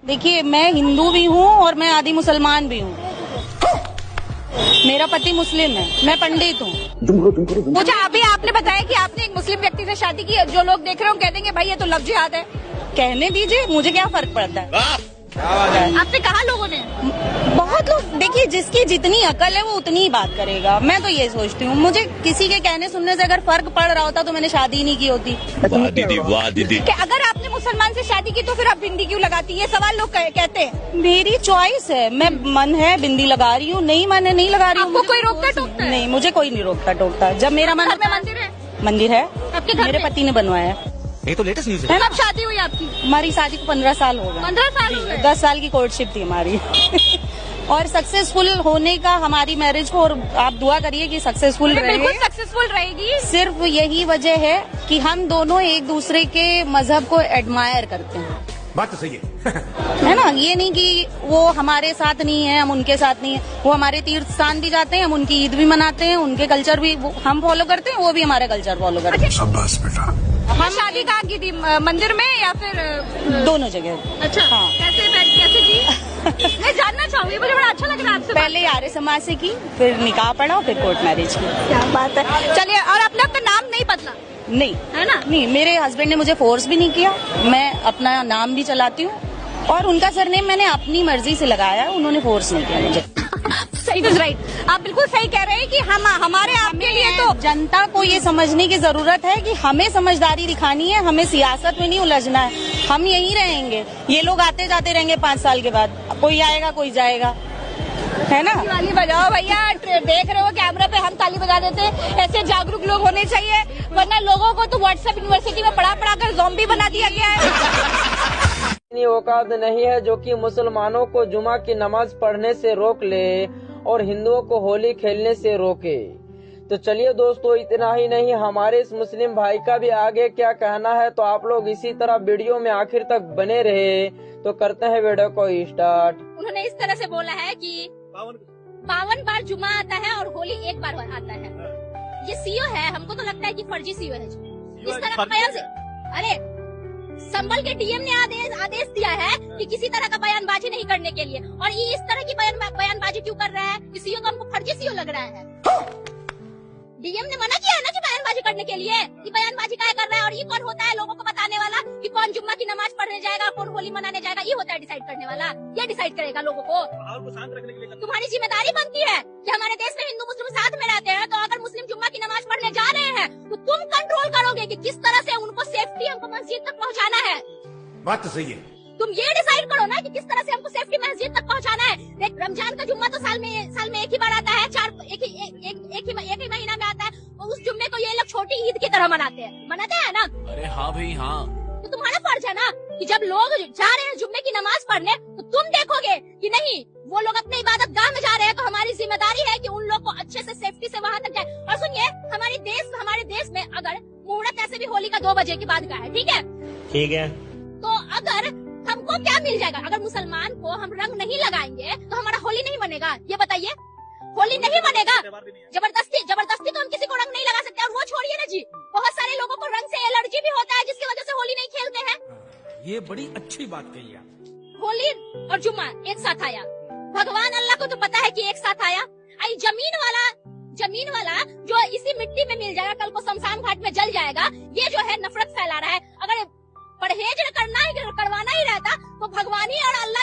देखिए, मैं हिंदू भी हूँ और मैं आदि मुसलमान भी हूँ। मेरा पति मुस्लिम है, मैं पंडित हूँ। मुझे अभी आपने बताया कि आपने एक मुस्लिम व्यक्ति से शादी की। जो लोग देख रहे हो कह देंगे भाई ये तो लव जिहाद है। कहने दीजिए, मुझे क्या फर्क पड़ता है। आपसे कहा लोगों ने? बहुत लोग, देखिए जिसकी जितनी अकल है वो उतनी ही बात करेगा। मैं तो ये सोचती हूँ, मुझे किसी के कहने सुनने से अगर फर्क पड़ रहा होता तो मैंने शादी ही नहीं की होती। वाह दीदी, वाह दीदी। कि अगर आपने मुसलमान से शादी की तो फिर आप बिंदी क्यों लगाती? ये सवाल लोग कहते हैं। मेरी चॉइस है, मैं मन है बिंदी लगा रही हूँ, नहीं मन है नहीं लगा रही हूँ। आपको कोई रोकता टोकता है? नहीं, मुझे कोई नहीं रोकता टोकता। जब मेरा मन घर में मंदिर है? मंदिर है, आपके घर मेरे में? पति ने बनवाया है। ये तो लेटेस्ट न्यूज है। कब शादी हुई आपकी? हमारी शादी को 15 साल हो गए। 15 साल हो गए? 10 साल की कोर्टशिप थी हमारी। और सक्सेसफुल होने का हमारी मैरिज को, और आप दुआ करिए कि सक्सेसफुल रहे। बिल्कुल सक्सेसफुल रहेगी। सिर्फ यही वजह है कि हम दोनों एक दूसरे के मजहब को एडमायर करते हैं। बात तो सही है ना, ये नहीं कि वो हमारे साथ नहीं है हम उनके साथ नहीं है। वो हमारे तीर्थ स्थान भी जाते हैं, हम उनकी ईद भी मनाते हैं, उनके कल्चर भी हम फॉलो करते हैं, वो भी हमारे कल्चर फॉलो करते हैं। शाबाश बेटा। हम शादी कहाँ की थी? मंदिर में या फिर दोनों जगह। अच्छा, हाँ। कैसे की? मैं जानना चाहूंगी, मुझे बड़ा अच्छा लग रहा है आपसे। पहले आर्य समाज से की, फिर निकाह पढ़ा, फिर कोर्ट मैरिज की। क्या बात है। चलिए, और आपने आपका नाम नहीं बदला? नहीं, है ना? नहीं, मेरे हस्बैंड ने मुझे फोर्स भी नहीं किया। मैं अपना नाम भी चलाती हूँ और उनका सरनेम मैंने अपनी मर्जी से लगाया है, उन्होंने फोर्स नहीं किया मुझे। सही इज राइट। आप बिल्कुल सही कह रहे हैं कि हमारे आपके लिए तो जनता को ये समझने की जरूरत है कि हमें समझदारी दिखानी है, हमें सियासत में नहीं उलझना है। हम यहीं रहेंगे, ये लोग आते जाते रहेंगे 5 साल के बाद, कोई आएगा कोई जाएगा, है ना। ताली बजाओ भैया, देख रहे हो कैमरा पे हम ताली बजा देते हैं। ऐसे जागरूक लोग होने चाहिए, वरना लोगों को तो व्हाट्सएप यूनिवर्सिटी में पढ़ा कर ज़ॉम्बी बना दिया गया है। इतनी औकात नहीं है जो कि मुसलमानों को जुमा की नमाज पढ़ने से रोक ले और हिंदुओं को होली खेलने से रोके। तो चलिए दोस्तों, इतना ही नहीं, हमारे इस मुस्लिम भाई का भी आगे क्या कहना है, तो आप लोग इसी तरह वीडियो में आखिर तक बने रहे। तो करते हैं वीडियो को स्टार्ट। उन्होंने इस तरह से बोला है कि 52 बार जुमा आता है और होली एक बार आता है। ये सीओ है, हमको तो लगता है कि फर्जी सीओ है। इस तरह का बयान से, अरे संभल के डीएम ने आदेश दिया है कि किसी तरह का बयानबाजी नहीं करने के लिए, और ये इस तरह की बयानबाजी क्यों कर रहा है? सीओ तो हमको फर्जी सीओ लग रहा है। डीएम ने मना किया है ना कि बयानबाजी करने के लिए, कि बयानबाजी क्या कर रहा है? और ये कौन होता है लोगों को बताने वाला कि कौन जुम्मा की नमाज पढ़ने जाएगा, कौन होली मनाने जाएगा? ये होता है डिसाइड करने वाला, ये डिसाइड करेगा लोगों को। शांत रखने के लिए तुम्हारी जिम्मेदारी बनती है कि हमारे देश में हिंदू मुस्लिम साथ में रहते हैं, तो अगर मुस्लिम जुम्मा की नमाज पढ़ने जा रहे हैं तो तुम कंट्रोल करोगे कि किस तरह से उनको सेफ्टी हमको मस्जिद तक पहुँचाना है। बात तो सही है। तुम ये डिसाइड करो ना कि किस तरह से हमको सेफ्टी मस्जिद तक पहुंचाना है। देख, रमजान का जुम्मा तो साल में एक ही बार आता है, एक ही महीना में आता है। तो उस जुम्मे को ये लोग छोटी ईद की तरह मनाते हैं ना। अरे हाँ भाई हाँ। तो तुम्हारा फर्ज है ना कि जब लोग जा रहे हैं जुम्मे की नमाज पढ़ने, तो तुम देखोगे कि नहीं वो लोग अपने इबादत गाह में जा रहे हैं, तो हमारी जिम्मेदारी है कि उन लोग को अच्छे से सेफ्टी से वहाँ तक जाए। और सुनिए, हमारे देश में अगर मुहूर्त ऐसे भी होली का 2 बजे के बाद का है, ठीक है? ठीक है। तो अगर हमको क्या मिल जाएगा? अगर मुसलमान को हम रंग नहीं लगाएंगे तो हमारा होली नहीं बनेगा। ये बताइए, होली नहीं बनेगा। जबरदस्ती तो हम किसी को रंग नहीं लगा सकते। और वो छोड़िए ना जी, बहुत सारे लोगों को रंग से एलर्जी भी होता है, जिसकी वजह से होली नहीं खेलते हैं। ये बड़ी अच्छी बात कही आप। होली और जुम्मा एक साथ आया, भगवान अल्लाह को तो पता है कि एक साथ आया। आई जमीन वाला जो इसी मिट्टी में मिल जाएगा, कल को शमशान घाट में जल जाएगा। ये जो है नफरत फैला रहा है। अगर परहेज करवाना ही रहता तो भगवान ही और अल्लाह